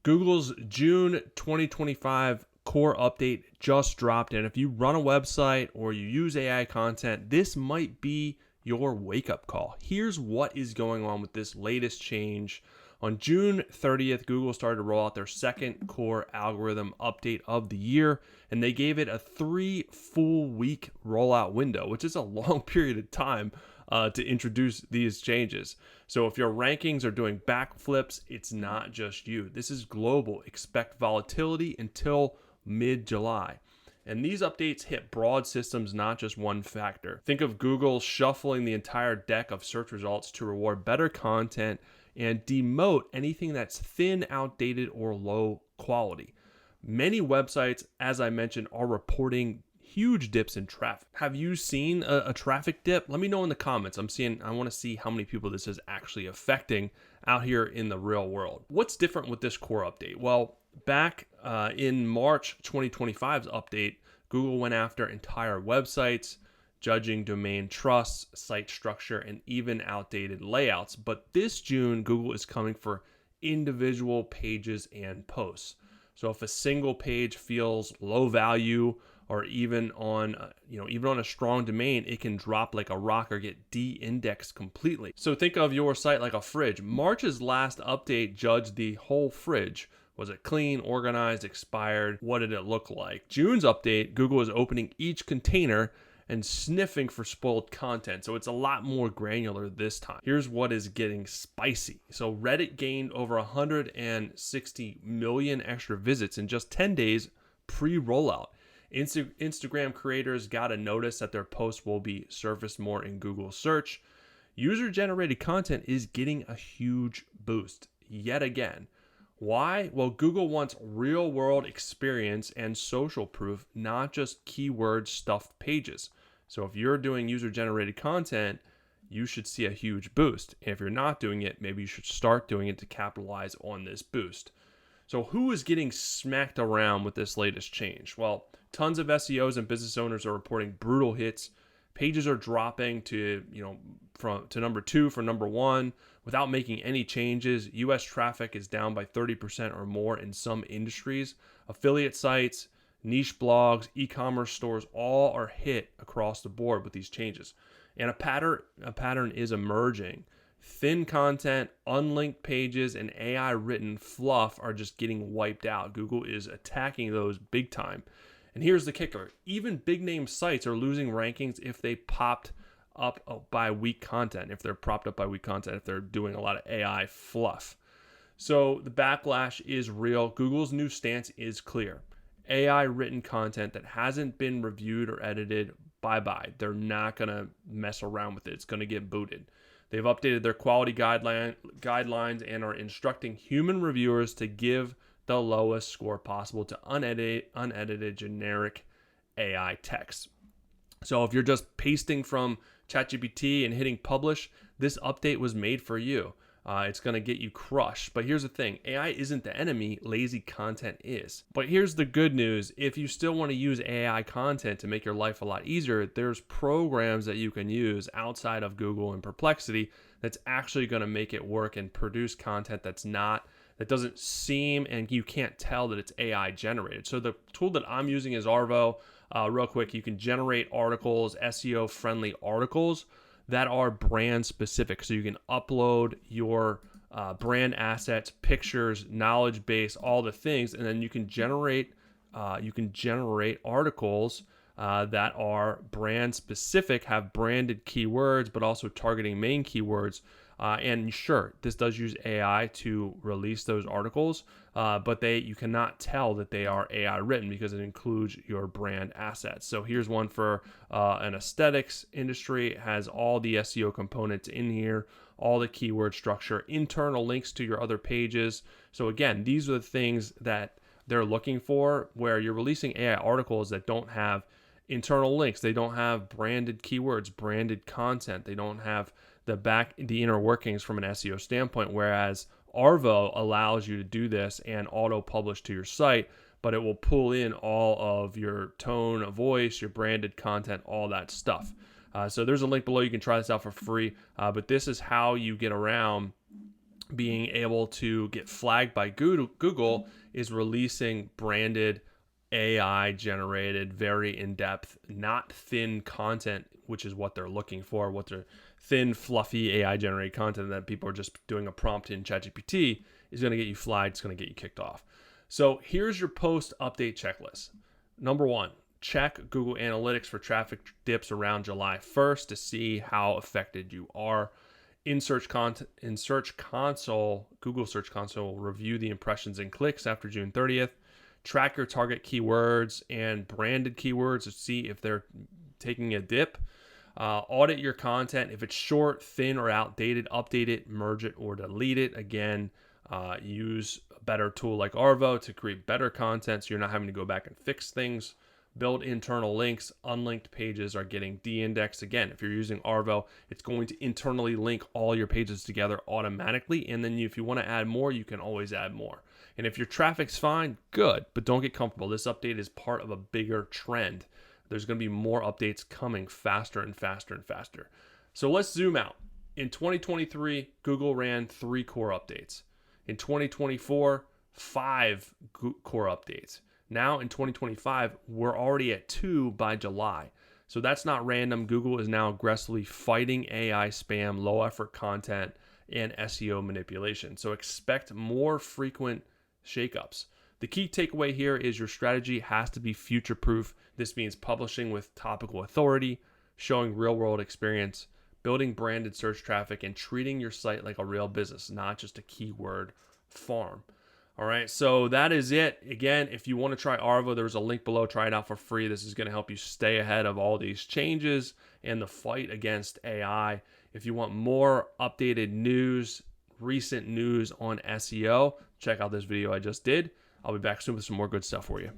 Google's June 2025 core update just dropped, and if you run a website or you use AI content, this might be your wake-up call. Here's what is going on with this latest change. On June 30th, Google started to roll out their second core algorithm update of the year, and they gave it a 3 full week rollout window, which is a long period of time to introduce these changes. So if your rankings are doing backflips, it's not just you. This is global. Expect volatility until mid-July. And these updates hit broad systems, not just one factor. Think of Google shuffling the entire deck of search results to reward better content and demote anything that's thin, outdated, or low quality. Many websites, as I mentioned, are reporting huge dips in traffic. Have you seen a traffic dip? Let me know in the comments. I want to see how many people this is actually affecting out here in the real world. What's different with this core update? Well, back in March 2025's update, Google went after entire websites, judging domain trusts, site structure, and even outdated layouts. But this June, Google is coming for individual pages and posts. So if a single page feels low value, or even on a strong domain, it can drop like a rock or get de-indexed completely. So think of your site like a fridge. March's last update judged the whole fridge. Was it clean, organized, expired? What did it look like? June's update, Google is opening each container and sniffing for spoiled content. So it's a lot more granular this time. Here's what is getting spicy. So Reddit gained over 160 million extra visits in just 10 days pre-rollout. Instagram creators got a notice that their posts will be surfaced more in Google search. User-generated content is getting a huge boost yet again. Why? Well, Google wants real-world experience and social proof, not just keyword stuffed pages. So if you're doing user-generated content, you should see a huge boost. And if you're not doing it, maybe you should start doing it to capitalize on this boost. So who is getting smacked around with this latest change? Well, tons of SEOs and business owners are reporting brutal hits. Pages are dropping to number 2 from number 1 without making any changes. US traffic is down by 30% or more in some industries. Affiliate sites, niche blogs, e-commerce stores all are hit across the board with these changes. And a pattern is emerging. Thin content, unlinked pages, and AI written fluff are just getting wiped out. Google is attacking those big time. And here's the kicker. Even big name sites are losing rankings if they popped up by weak content, if they're propped up by weak content, if they're doing a lot of AI fluff. So the backlash is real. Google's new stance is clear. AI written content that hasn't been reviewed or edited, bye-bye. They're not going to mess around with it. It's going to get booted. They've updated their quality guidelines and are instructing human reviewers to give the lowest score possible to unedited generic AI text. So if you're just pasting from ChatGPT and hitting publish, this update was made for you. It's going to get you crushed. But here's the thing. AI isn't the enemy. Lazy content is. But here's the good news. If you still want to use AI content to make your life a lot easier, there's programs that you can use outside of Google and Perplexity that's actually going to make it work and produce content that doesn't seem, and you can't tell that it's AI generated. So the tool that I'm using is Arvow. Real quick, you can generate articles, SEO friendly articles that are brand specific. So you can upload your brand assets, pictures, knowledge base, all the things, and then you can generate articles that are brand specific, have branded keywords, but also targeting main keywords. And sure, this does use AI to release those articles, but you cannot tell that they are AI written because it includes your brand assets. So here's one for an aesthetics industry. It has all the SEO components in here, all the keyword structure, internal links to your other pages. So again, these are the things that they're looking for, where you're releasing AI articles that don't have internal links. They don't have branded keywords, branded content. They don't have the inner workings from an SEO standpoint, whereas Arvow allows you to do this and auto-publish to your site, but it will pull in all of your tone of voice, your branded content, all that stuff. So there's a link below. You can try this out for free, but this is how you get around being able to get flagged by Google is releasing branded AI generated, very in-depth, not thin content, which is what they're looking for. What they're thin, fluffy AI generated content that people are just doing a prompt in ChatGPT is going to get you flagged. It's going to get you kicked off. So here's your post update checklist. Number 1, check Google Analytics for traffic dips around July 1st to see how affected you are. In Search Console, Google Search Console, review the impressions and clicks after June 30th. Track your target keywords and branded keywords to see if they're taking a dip. Audit your content. If it's short, thin, or outdated, update it, merge it, or delete it. Again, use a better tool like Arvow to create better content so you're not having to go back and fix things. Build internal links. Unlinked pages are getting de-indexed. Again, if you're using Arvow, it's going to internally link all your pages together automatically. And then if you want to add more, you can always add more. And if your traffic's fine, good, but don't get comfortable. This update is part of a bigger trend. There's going to be more updates coming faster and faster and faster. So let's zoom out. In 2023, Google ran 3 core updates. In 2024, 5 core updates. Now in 2025, we're already at 2 by July. So that's not random. Google is now aggressively fighting AI spam, low effort content, and SEO manipulation. So expect more frequent shakeups. The key takeaway here is your strategy has to be future-proof. This means publishing with topical authority, showing real-world experience, building branded search traffic, and treating your site like a real business, not just a keyword farm. All right, so that is it. Again, if you want to try Arvow, there's a link below. Try it out for free. This is going to help you stay ahead of all these changes and the fight against AI. If you want more updated news, recent news on SEO, check out this video I just did. I'll be back soon with some more good stuff for you.